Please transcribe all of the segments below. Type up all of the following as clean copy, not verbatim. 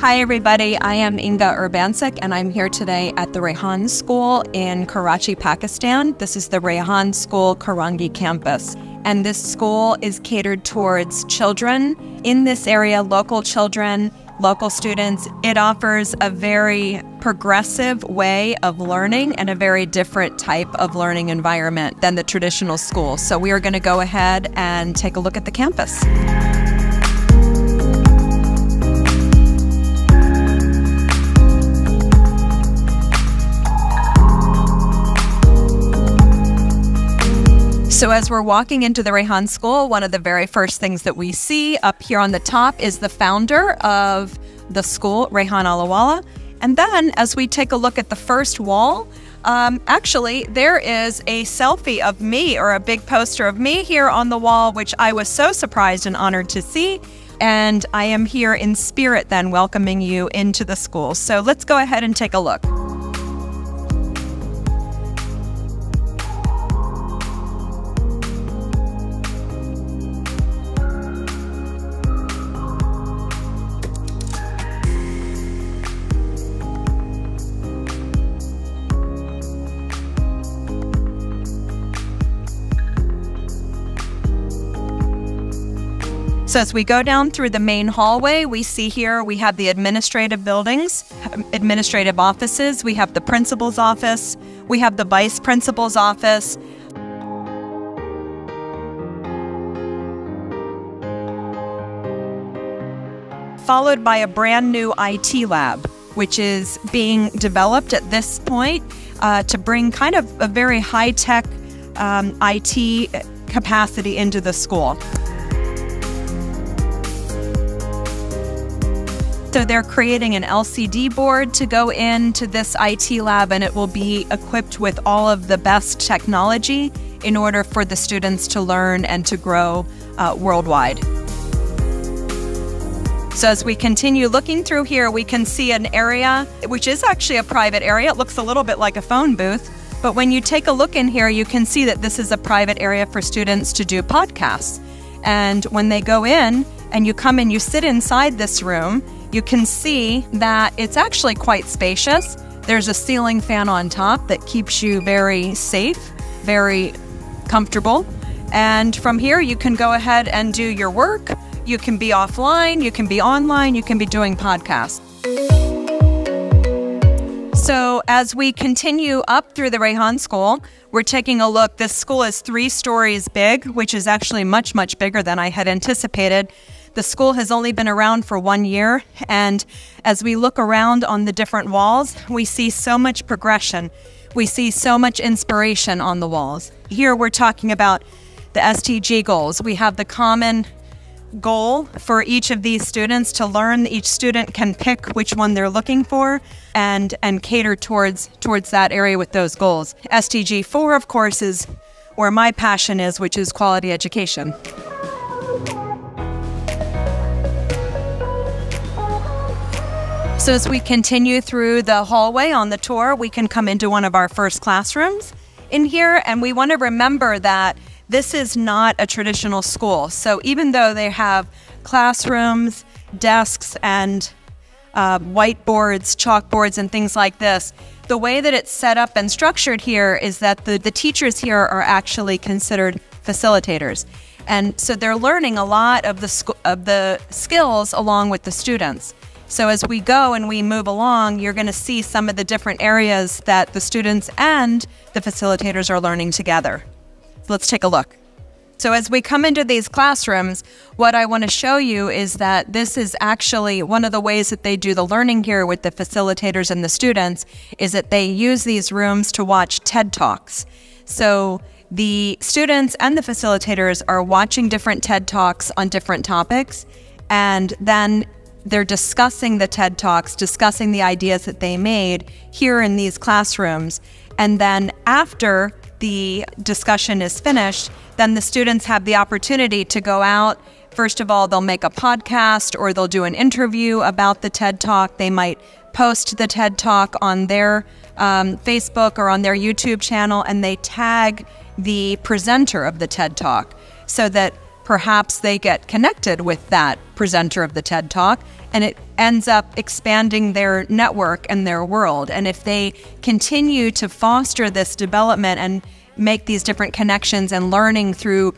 Hi everybody, I am Inge Urbancic and I'm here today at the Rehan School in Karachi, Pakistan. This is the Rehan School Korangi Campus. And this school is catered towards children in this area, local children, local students. It offers a very progressive way of learning and a very different type of learning environment than the traditional school. So we are going to go ahead and take a look at the campus. So as we're walking into the Rehan School, one of the very first things that we see up here on the top is the founder of the school, Rehan Allahwala. And then as we take a look at the first wall, actually there is a selfie of me, or a big poster of me here on the wall, which I was so surprised and honored to see. And I am here in spirit then welcoming you into the school. So let's go ahead and take a look. So as we go down through the main hallway, we see here we have the administrative buildings, administrative offices, we have the principal's office, we have the vice principal's office. Followed by a brand new IT lab, which is being developed at this point to bring kind of a very high-tech IT capacity into the school. So they're creating an LCD board to go into this IT lab, and it will be equipped with all of the best technology in order for the students to learn and to grow worldwide. So as we continue looking through here, we can see an area, which is actually a private area. It looks a little bit like a phone booth, but when you take a look in here, you can see that this is a private area for students to do podcasts. And when they go in and you come and you sit inside this room, you can see that it's actually quite spacious. There's a ceiling fan on top that keeps you very safe, very comfortable. And from here, you can go ahead and do your work. You can be offline, you can be online, you can be doing podcasts. So as we continue up through the Rehan School, we're taking a look. This school is 3 stories big, which is actually much, much bigger than I had anticipated. The school has only been around for 1 year, and as we look around on the different walls, we see so much progression. We see so much inspiration on the walls. Here we're talking about the SDG goals. We have the common goal for each of these students to learn. Each student can pick which one they're looking for and cater towards that area with those goals. SDG 4, of course, is where my passion is, which is quality education. So as we continue through the hallway on the tour, we can come into one of our first classrooms in here, and we want to remember that this is not a traditional school. So even though they have classrooms, desks, and whiteboards, chalkboards, and things like this, the way that it's set up and structured here is that the teachers here are actually considered facilitators. And so they're learning a lot of the skills along with the students. So as we go and we move along, you're going to see some of the different areas that the students and the facilitators are learning together. So let's take a look. So as we come into these classrooms, what I want to show you is that this is actually one of the ways that they do the learning here with the facilitators and the students is that they use these rooms to watch TED Talks. So the students and the facilitators are watching different TED Talks on different topics, and then they're discussing the TED Talks, discussing the ideas that they made here in these classrooms. And then after the discussion is finished, then the students have the opportunity to go out. First of all, they'll make a podcast or they'll do an interview about the TED Talk. They might post the TED Talk on their Facebook or on their YouTube channel, and they tag the presenter of the TED Talk so that perhaps they get connected with that presenter of the TED Talk, and it ends up expanding their network and their world. And if they continue to foster this development and make these different connections and learning through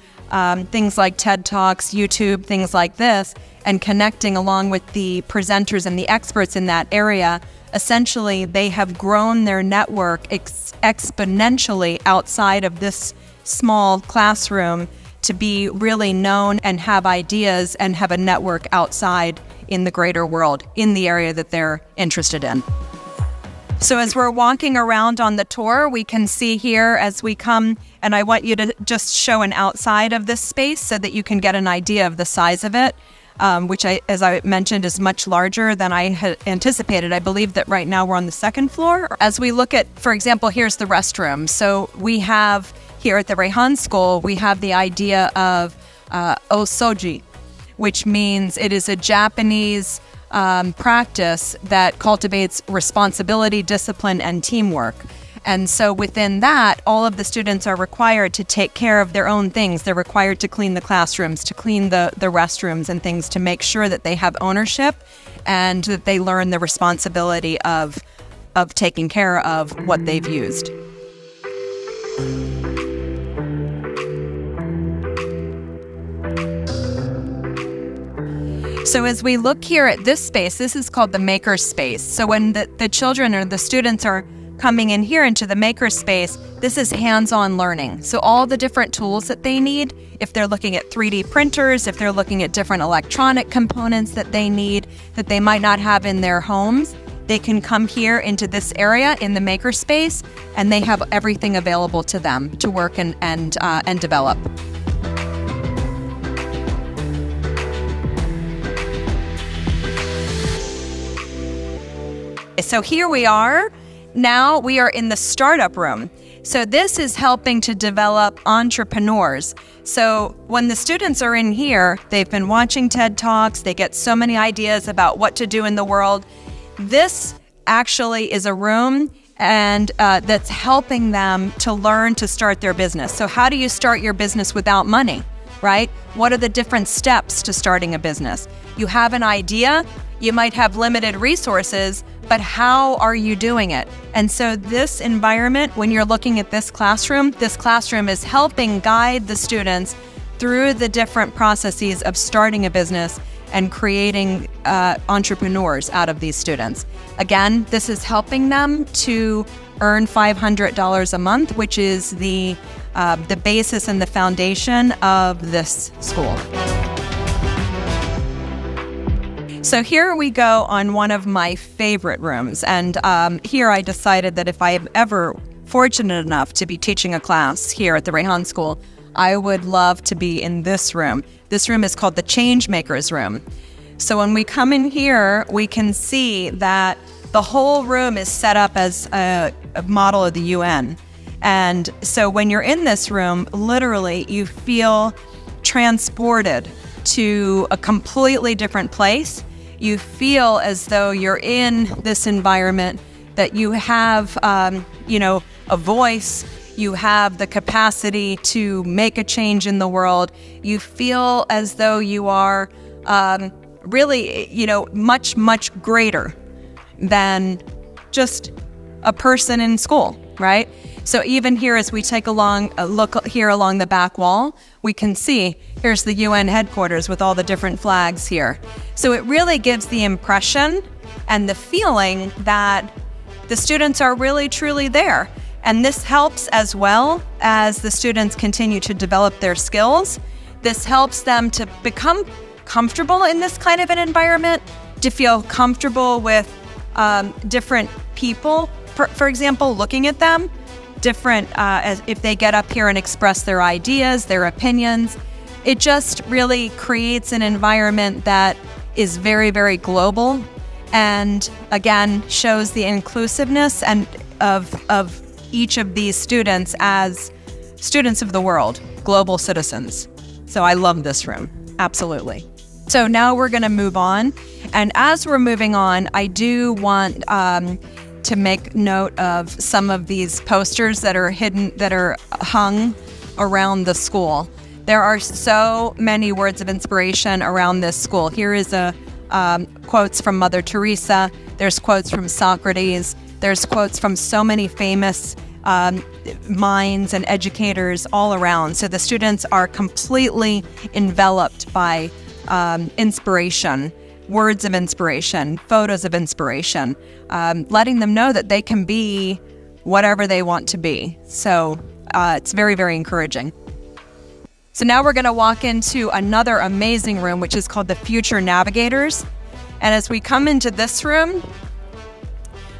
things like TED Talks, YouTube, things like this, and connecting along with the presenters and the experts in that area, essentially they have grown their network exponentially outside of this small classroom to be really known and have ideas and have a network outside in the greater world, in the area that they're interested in. So as we're walking around on the tour, we can see here as we come, and I want you to just show an outside of this space so that you can get an idea of the size of it, which, as I mentioned, is much larger than I had anticipated. I believe that right now we're on the second floor. As we look at, for example, here's the restroom. So we have here at the Rehan School, we have the idea of osoji, which means it is a Japanese practice that cultivates responsibility, discipline, and teamwork. And so within that, all of the students are required to take care of their own things. They're required to clean the classrooms, to clean the restrooms and things, to make sure that they have ownership and that they learn the responsibility of taking care of what they've used. So as we look here at this space, this is called the maker space. So when the children or the students are coming in here into the maker space, this is hands-on learning. So all the different tools that they need, if they're looking at 3D printers, if they're looking at different electronic components that they need that they might not have in their homes, they can come here into this area in the maker space, and they have everything available to them to work and develop. So here we are. Now we are in the startup room. So this is helping to develop entrepreneurs. So when the students are in here, they've been watching TED Talks, they get so many ideas about what to do in the world. This actually is a room and that's helping them to learn to start their business. So how do you start your business without money, right? What are the different steps to starting a business? You have an idea, you might have limited resources, but how are you doing it? And so this environment, when you're looking at this classroom is helping guide the students through the different processes of starting a business and creating entrepreneurs out of these students. Again, this is helping them to earn $500 a month, which is the basis and the foundation of this school. So here we go on one of my favorite rooms, and here I decided that if I am ever fortunate enough to be teaching a class here at the Rehan School, I would love to be in this room. This room is called the Change Makers Room. So when we come in here, we can see that the whole room is set up as a model of the UN. And so when you're in this room, literally you feel transported to a completely different place. You feel as though you're in this environment, that you have, a voice, you have the capacity to make a change in the world. You feel as though you are really, much, much greater than just a person in school, right? So even here, as we take a look here along the back wall, we can see here's the UN headquarters with all the different flags here. So it really gives the impression and the feeling that the students are really, truly there. And this helps as well as the students continue to develop their skills. This helps them to become comfortable in this kind of an environment, to feel comfortable with different people, for example, looking at them. Different as if they get up here and express their ideas, their opinions. It just really creates an environment that is very, very global, and again shows the inclusiveness and of each of these students as students of the world, global citizens. So I love this room, absolutely. So now we're going to move on, and as we're moving on, I do want to make note of some of these posters that are hidden, that are hung around the school. There are so many words of inspiration around this school. Here is quotes from Mother Teresa. There's quotes from Socrates. There's quotes from so many famous minds and educators all around. So the students are completely enveloped by inspiration, words of inspiration, photos of inspiration, letting them know that they can be whatever they want to be. So it's very, very encouraging. So now we're going to walk into another amazing room, which is called the Future Navigators. And as we come into this room,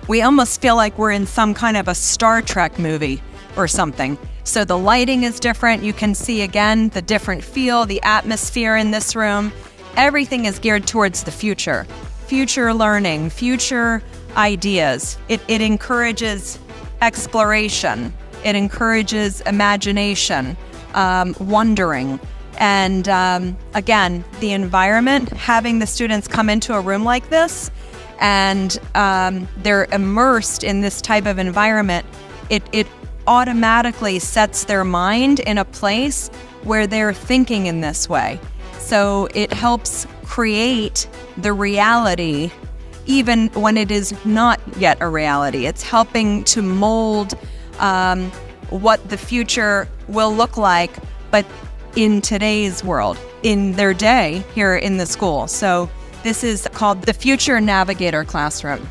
we almost feel like we're in some kind of a Star Trek movie or something. So the lighting is different. You can see, again, the different feel, the atmosphere in this room. Everything is geared towards the future. Future learning, future ideas. It encourages exploration. It encourages imagination, wondering. And again, the environment, having the students come into a room like this, and they're immersed in this type of environment, it automatically sets their mind in a place where they're thinking in this way. So it helps create the reality even when it is not yet a reality. It's helping to mold what the future will look like, but in today's world, in their day here in the school. So this is called the Future Navigator Classroom.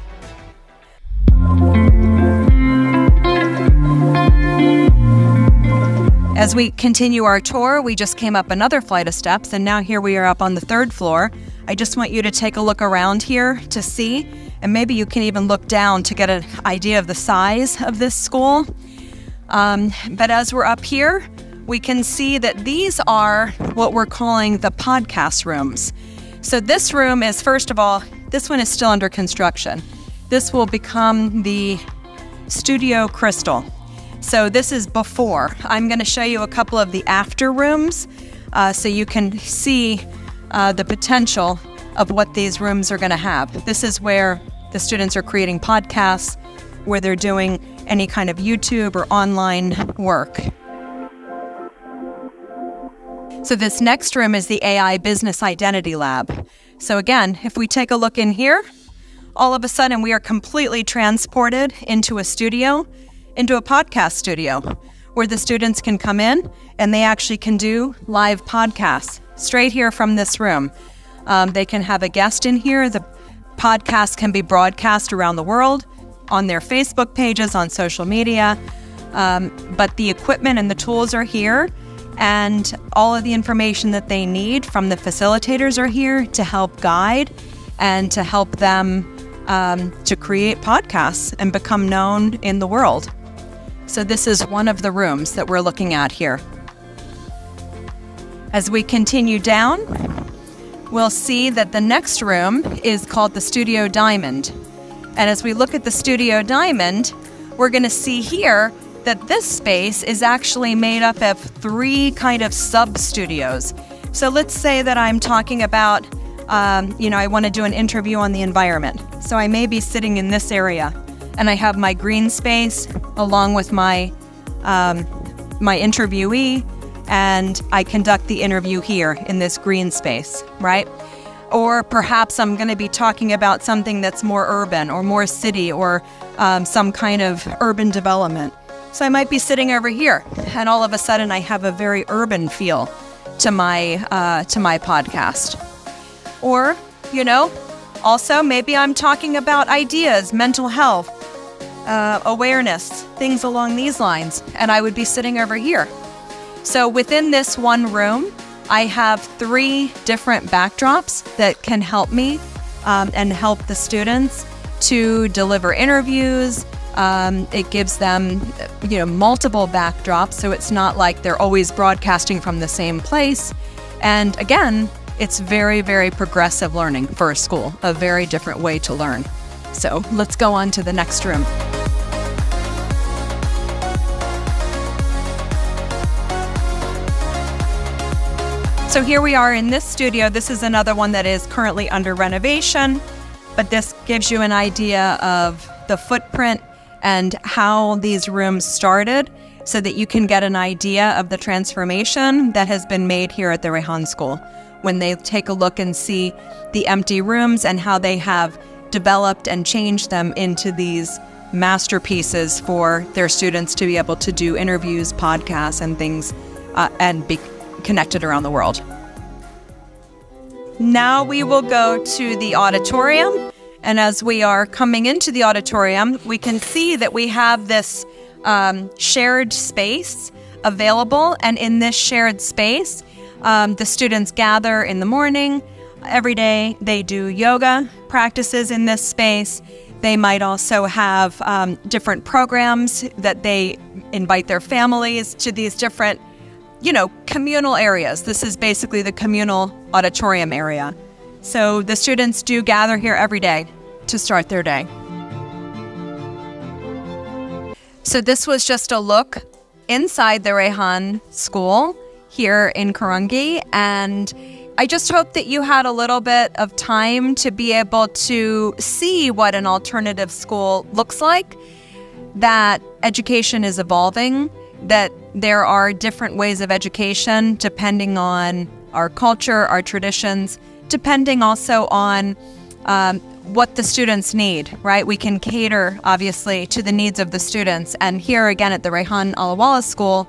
As we continue our tour, we just came up another flight of steps, and now here we are up on the 3rd floor. I just want you to take a look around here to see, and maybe you can even look down to get an idea of the size of this school. But as we're up here, we can see that these are what we're calling the podcast rooms. So this room is, first of all, this one is still under construction. This will become the Studio Crystal. So this is before. I'm going to show you a couple of the after rooms so you can see the potential of what these rooms are going to have. This is where the students are creating podcasts, where they're doing any kind of YouTube or online work. So this next room is the AI Business Identity Lab. So again, if we take a look in here, all of a sudden we are completely transported into a studio, into a podcast studio, where the students can come in and they actually can do live podcasts straight here from this room. They can have a guest in here. The podcast can be broadcast around the world on their Facebook pages, on social media. But the equipment and the tools are here, and all of the information that they need from the facilitators are here to help guide and to help them to create podcasts and become known in the world. So this is one of the rooms that we're looking at here. As we continue down, we'll see that the next room is called the Studio Diamond. And as we look at the Studio Diamond, we're going to see here that this space is actually made up of 3 kind of sub-studios. So let's say that I'm talking about, I want to do an interview on the environment. So I may be sitting in this area, and I have my green space along with my interviewee, and I conduct the interview here in this green space, right? Or perhaps I'm going to be talking about something that's more urban or more city or some kind of urban development. So I might be sitting over here, and all of a sudden I have a very urban feel to my podcast. Or, also maybe I'm talking about ideas, mental health, awareness, things along these lines, and I would be sitting over here. So within this one room, I have 3 different backdrops that can help me and help the students to deliver interviews. It gives them, multiple backdrops, so it's not like they're always broadcasting from the same place. And again, it's very, very progressive learning for a school, a very different way to learn. So let's go on to the next room. So here we are in this studio. This is another one that is currently under renovation, but this gives you an idea of the footprint and how these rooms started so that you can get an idea of the transformation that has been made here at the Rehan School when they take a look and see the empty rooms and how they have developed and changed them into these masterpieces for their students to be able to do interviews, podcasts, and things, and be connected around the world. Now we will go to the auditorium, and as we are coming into the auditorium, we can see that we have this shared space available, and in this shared space, the students gather in the morning. Every day they do yoga practices in this space. They might also have different programs that they invite their families to these different, communal areas. This is basically the communal auditorium area. So the students do gather here every day to start their day. So this was just a look inside the Rehan School here in Korangi, and I just hope that you had a little bit of time to be able to see what an alternative school looks like, that education is evolving, that there are different ways of education depending on our culture, our traditions, depending also on what the students need, right? We can cater, obviously, to the needs of the students. And here again at the Rehan Allahwala School,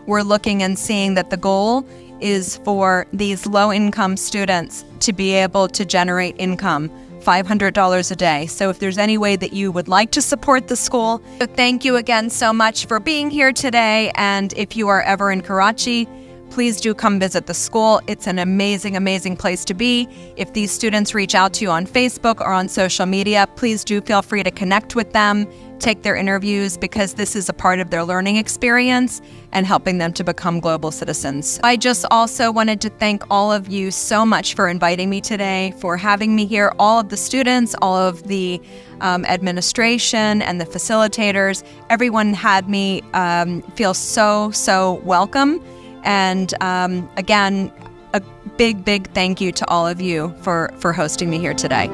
we're looking and seeing that the goal is for these low-income students to be able to generate income, $500 a day. So if there's any way that you would like to support the school, so thank you again so much for being here today. And if you are ever in Karachi, please do come visit the school. It's an amazing, amazing place to be. If these students reach out to you on Facebook or on social media, please do feel free to connect with them, take their interviews, because this is a part of their learning experience and helping them to become global citizens. I just also wanted to thank all of you so much for inviting me today, for having me here, all of the students, all of the administration and the facilitators. Everyone had me feel so welcome. And again, a big thank you to all of you for hosting me here today.